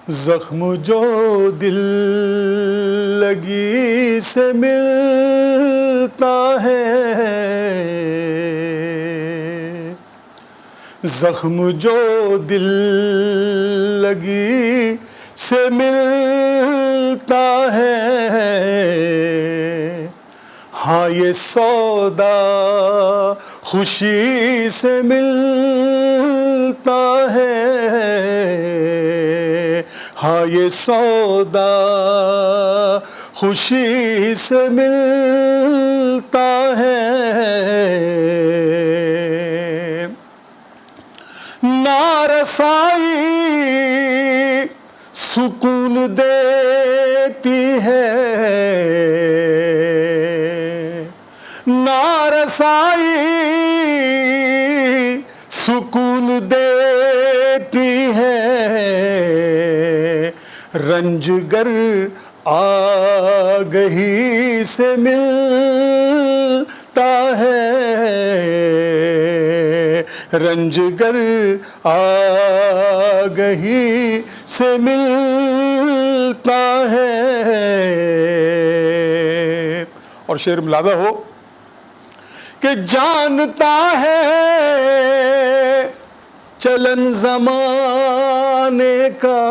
जख्म जो दिल लगी से मिलता है, जख्म जो दिल लगी से मिलता है, हाँ ये सौदा खुशी से मिलता है, हाँ ये सौदा खुशी से मिलता है। नारसाई सुकून देती है, नारसाई सुकून देती है, रंजगर आगही से मिलता है, रंजगर आगही से मिलता है। और शेर मिलादा हो कि जानता है चलन ज़माने का,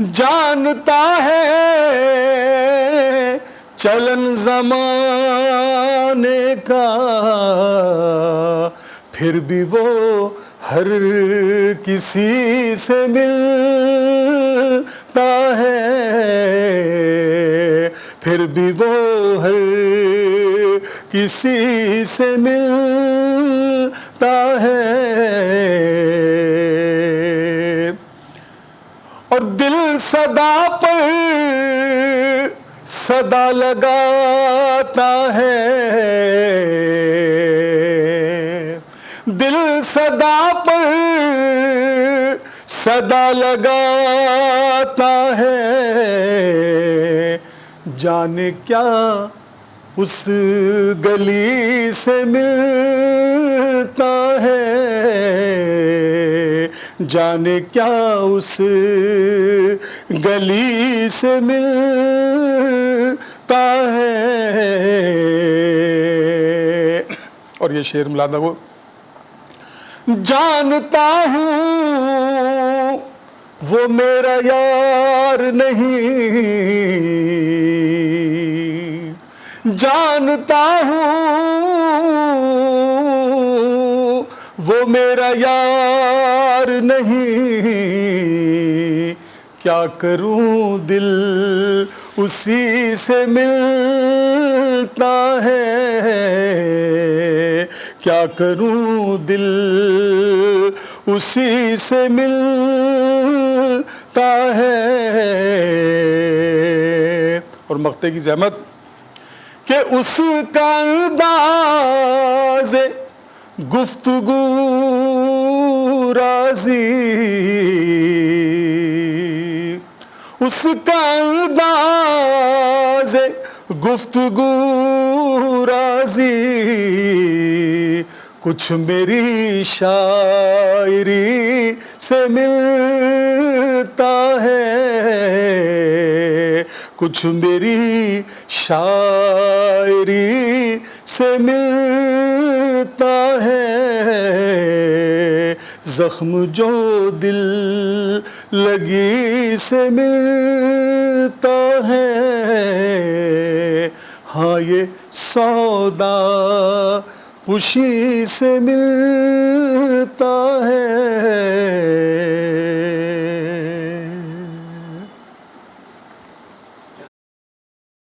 जानता है चलन ज़माने का, फिर भी वो हर किसी से मिलता है, फिर भी वो हर किसी से मिलता है। और दिल सदा पर सदा लगाता है, दिल सदा पर सदा लगाता है, जाने क्या उस गली से मिलता है, जाने क्या उस गली से मिलता है। और ये शेर मिलादा वो, जानता हूँ वो मेरा यार नहीं, जानता हूँ वो मेरा यार नहीं, क्या करूँ दिल उसी से मिलता है, क्या करूँ दिल उसी से मिलता है। और मक्ते की ज़हमत कि उसका अंदाज़ गुफ्तगू राज़ी, उसका अंदाज़ गुफ्तगू राज़ी, कुछ मेरी शायरी से मिलता है, कुछ मेरी शायरी से मिलता है, जख्म जो दिल लगी से मिलता है, हाँ ये सौदा खुशी से मिलता है।